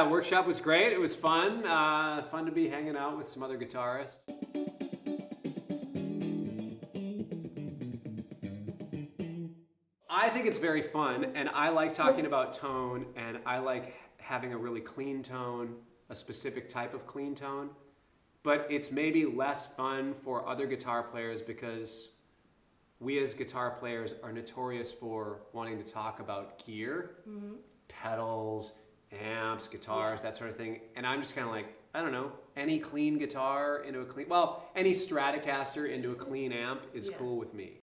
Yeah, workshop was great. It was fun. Fun to be hanging out with some other guitarists. I think it's very fun, and I like talking about tone, and I like having a really clean tone, a specific type of clean tone. But it's maybe less fun for other guitar players because we as guitar players are notorious for wanting to talk about gear, pedals, amps, guitars, that sort of thing. And I'm just kind of like, I don't know, any clean guitar into a clean, well, any Stratocaster into a clean amp is cool with me.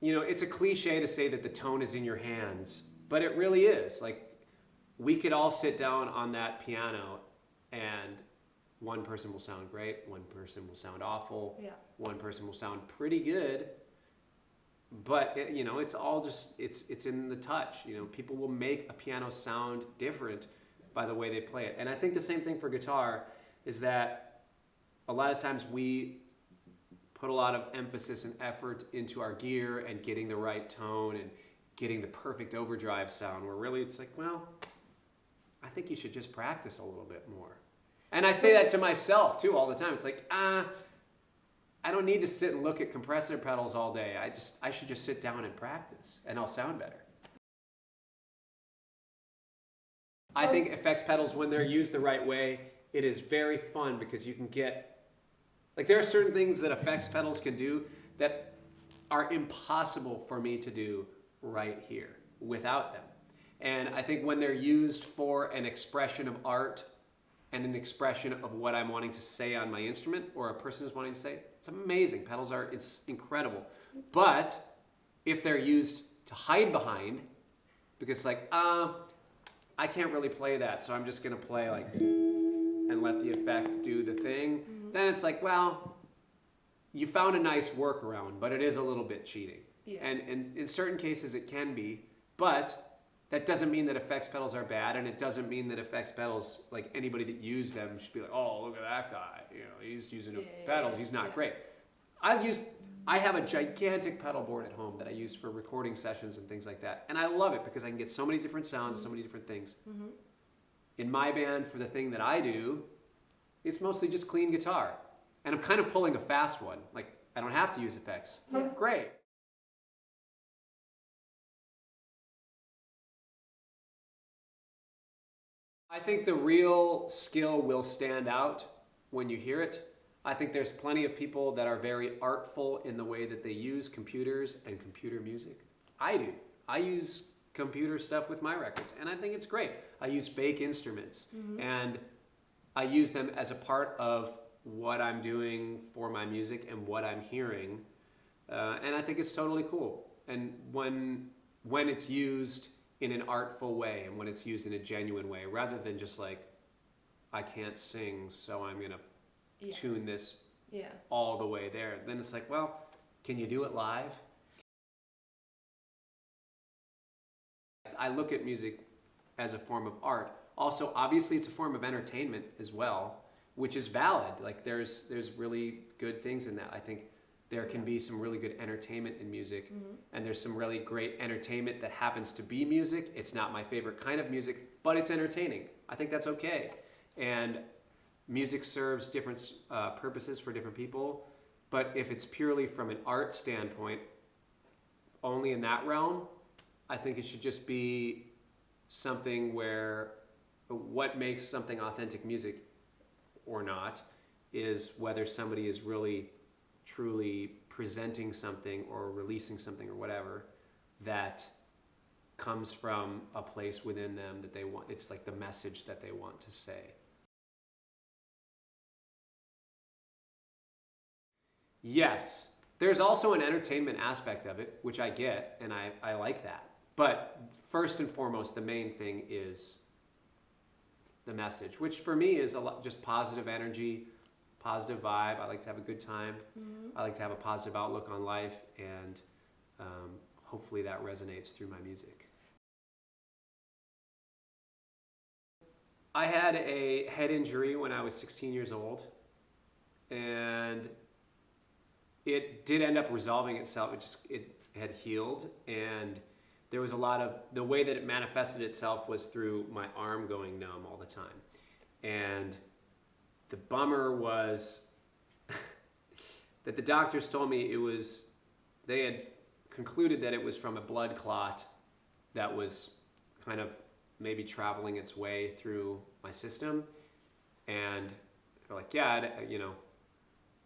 You know, it's a cliche to say that the tone is in your hands, but it really is. Like, we could all sit down on that piano and one person will sound great, one person will sound awful, one person will sound pretty good, but you know, it's all just, it's in the touch. You know, people will make a piano sound different by the way they play it. And I think the same thing for guitar is that a lot of times we put a lot of emphasis and effort into our gear and getting the right tone and getting the perfect overdrive sound, where really it's like, well, I think you should just practice a little bit more. And I say that to myself too all the time. It's like, I don't need to sit and look at compressor pedals all day. I should just sit down and practice and I'll sound better. I think effects pedals, when they're used the right way, it is very fun because you can get, like, there are certain things that effects pedals can do that are impossible for me to do right here without them. And I think when they're used for an expression of art and an expression of what I'm wanting to say on my instrument, or a person is wanting to say, it's amazing. Pedals are, it's incredible. But if they're used to hide behind, because like, I can't really play that, so I'm just gonna play like, and let the effect do the thing, then it's like, well, you found a nice workaround, but it is a little bit cheating. And in certain cases it can be, but that doesn't mean that effects pedals are bad, and it doesn't mean that effects pedals, like anybody that used them should be like, oh, look at that guy, you know, he's using pedals, he's not great. I have a gigantic pedal board at home that I use for recording sessions and things like that, and I love it because I can get so many different sounds and so many different things. In my band, for the thing that I do, it's mostly just clean guitar. And I'm kind of pulling a fast one. Like, I don't have to use effects. Great. I think the real skill will stand out when you hear it. I think there's plenty of people that are very artful in the way that they use computers and computer music. I do. I use computer stuff with my records, and I think it's great. I use fake instruments, and I use them as a part of what I'm doing for my music and what I'm hearing, and I think it's totally cool. And when it's used in an artful way and when it's used in a genuine way, rather than just like, I can't sing, so I'm gonna tune this all the way there, then it's like, well, can you do it live? I look at music as a form of art. Also, obviously, it's a form of entertainment as well, which is valid. Like, there's really good things in that. I think there can be some really good entertainment in music, and there's some really great entertainment that happens to be music. It's not my favorite kind of music, but it's entertaining. I think that's okay. And music serves different purposes for different people, but if it's purely from an art standpoint, only in that realm, I think it should just be something where what makes something authentic music or not is whether somebody is really truly presenting something or releasing something or whatever that comes from a place within them that they want. It's like the message that they want to say. Yes, there's also an entertainment aspect of it, which I get, and I like that. But first and foremost, the main thing is the message, which for me is a lot just positive energy, positive vibe. I like to have a good time. I like to have a positive outlook on life, and hopefully that resonates through my music. I had a head injury when I was 16 years old, and it did end up resolving itself. It had healed, and there was a lot of, the way that it manifested itself was through my arm going numb all the time. And the bummer was that the doctors told me they had concluded that it was from a blood clot that was kind of maybe traveling its way through my system. And they're like, yeah,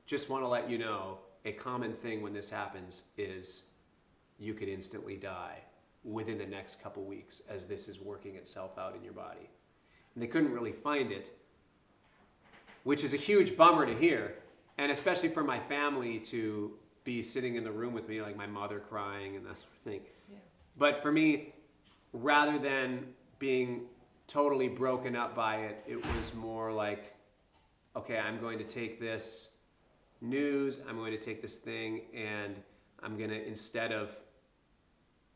just want to let you know, a common thing when this happens is you could instantly die within the next couple weeks as this is working itself out in your body. And they couldn't really find it, which is a huge bummer to hear. And especially for my family to be sitting in the room with me, like my mother crying and that sort of thing. Yeah. But for me, rather than being totally broken up by it, it was more like, okay, I'm going to take this news, I'm going to take this thing, and I'm going to, instead of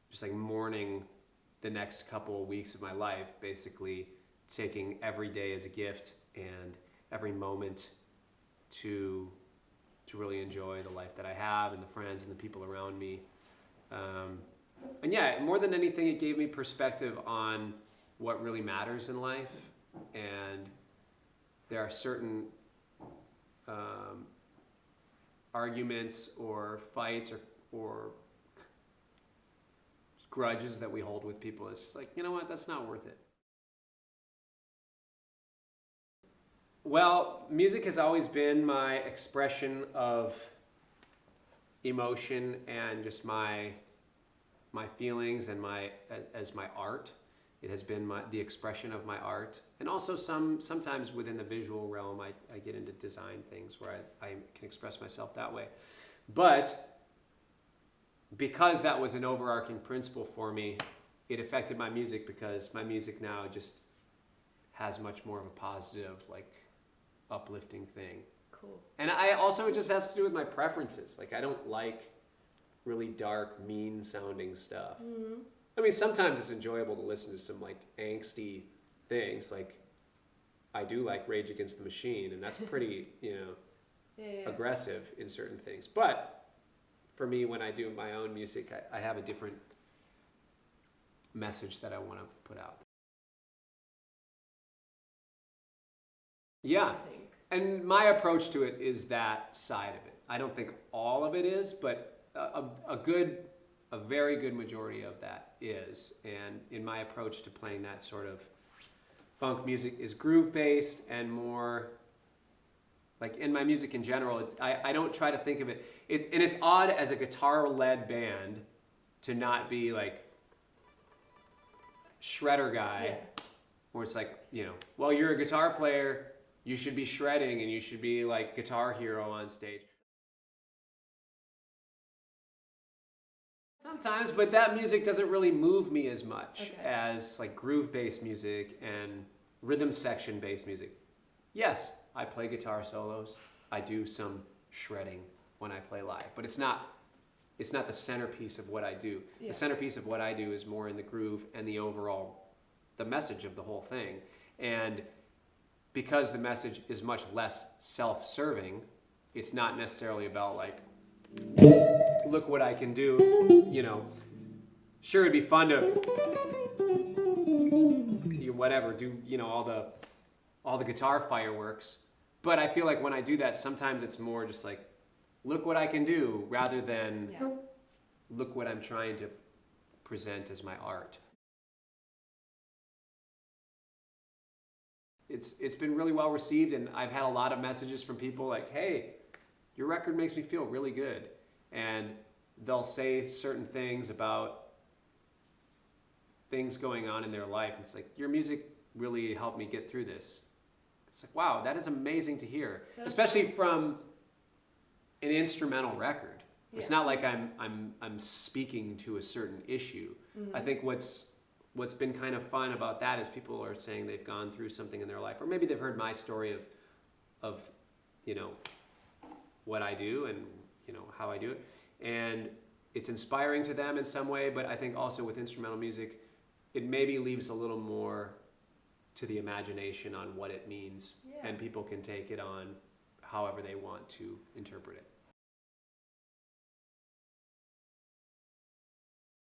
just like mourning the next couple of weeks of my life, basically taking every day as a gift and every moment to really enjoy the life that I have and the friends and the people around me. And yeah, more than anything, it gave me perspective on what really matters in life. And there are certain arguments or fights or grudges that we hold with people. It's just like, you know what, that's not worth it. Well, music has always been my expression of emotion and just my feelings and as my art. It has been the expression of my art. And also sometimes within the visual realm, I get into design things where I can express myself that way. But because that was an overarching principle for me, it affected my music, because my music now just has much more of a positive, like, uplifting thing. Cool. And I also, it just has to do with my preferences. Like, I don't like really dark, mean sounding stuff. Mm-hmm. I mean, sometimes it's enjoyable to listen to some like angsty things. Like, I do like Rage Against the Machine, and that's pretty, aggressive in certain things. But for me, when I do my own music, I have a different message that I want to put out. Yeah. And my approach to it is that side of it. I don't think all of it is, but a very good majority of that is. And in my approach to playing that sort of funk music is groove-based and more, like in my music in general, I don't try to think of it. And it's odd as a guitar-led band to not be like shredder guy, where it's like, well, you're a guitar player, you should be shredding and you should be like Guitar Hero on stage. Sometimes, but that music doesn't really move me as much as like groove-based music and rhythm section-based music. Yes, I play guitar solos. I do some shredding when I play live, but it's not the centerpiece of what I do. Yeah. The centerpiece of what I do is more in the groove and the message of the whole thing. And because the message is much less self-serving, it's not necessarily about like, look what I can do, Sure, it'd be fun to, whatever, do, all the guitar fireworks. But I feel like when I do that, sometimes it's more just like, look what I can do, rather than look what I'm trying to present as my art. It's been really well received, and I've had a lot of messages from people like, hey, your record makes me feel really good. And they'll say certain things about things going on in their life. It's like, your music really helped me get through this. It's like, wow, that is amazing to hear, especially from an instrumental record. It's not like I'm speaking to a certain issue. I think what's been kind of fun about that is people are saying they've gone through something in their life, or maybe they've heard my story of you know, what I do and, you know, how I do it. And it's inspiring to them in some way, but I think also with instrumental music, it maybe leaves a little more to the imagination on what it means, and people can take it on however they want to interpret it.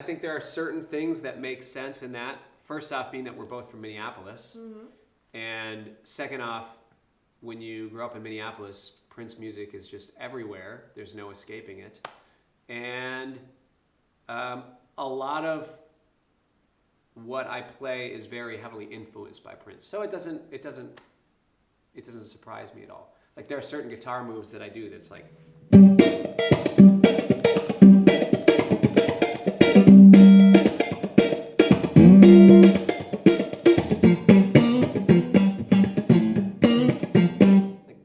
I think there are certain things that make sense in that. First off, being that we're both from Minneapolis, and second off, when you grow up in Minneapolis, Prince music is just everywhere. There's no escaping it. And a lot of what I play is very heavily influenced by Prince. So it doesn't surprise me at all. Like there are certain guitar moves that I do that's like,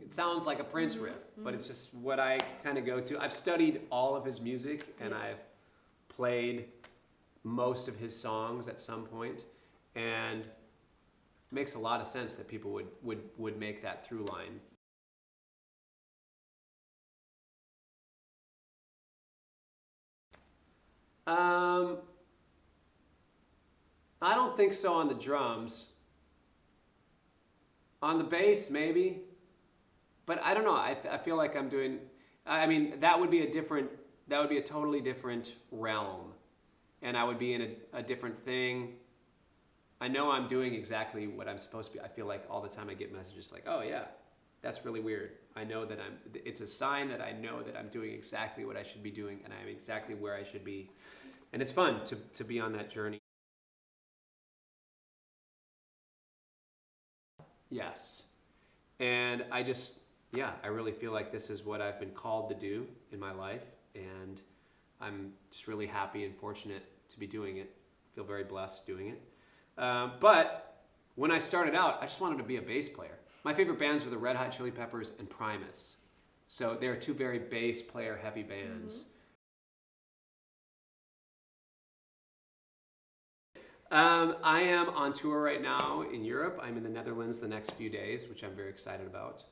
it sounds like a Prince riff, but it's just what I kind of go to. I've studied all of his music, and I've played most of his songs at some point, and it makes a lot of sense that people would make that through line. I don't think so on the drums. On the bass, maybe. But I don't know. I feel like I'm doing. I mean, that would be a totally different realm, and I would be in a different thing. I know I'm doing exactly what I'm supposed to be. I feel like all the time I get messages like, "Oh yeah, that's really weird." I know that it's a sign that I know that I'm doing exactly what I should be doing, and I'm exactly where I should be, and it's fun to be on that journey. Yes, and I really feel like this is what I've been called to do in my life, and I'm just really happy and fortunate to be doing it. I feel very blessed doing it. But when I started out, I just wanted to be a bass player. My favorite bands were the Red Hot Chili Peppers and Primus. So they're two very bass player heavy bands. I am on tour right now in Europe. I'm in the Netherlands the next few days, which I'm very excited about.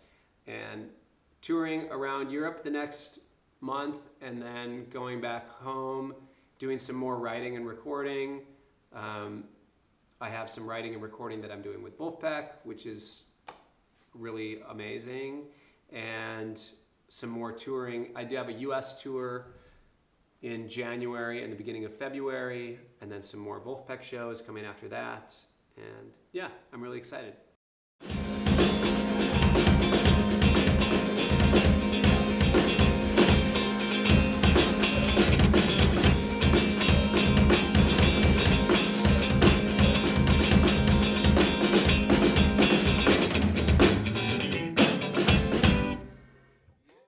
And touring around Europe the next month, and then going back home, doing some more writing and recording. I have some writing and recording that I'm doing with Wolfpack, which is really amazing, and some more touring. I do have a US tour in January and the beginning of February, and then some more Wolfpack shows coming after that. And yeah, I'm really excited.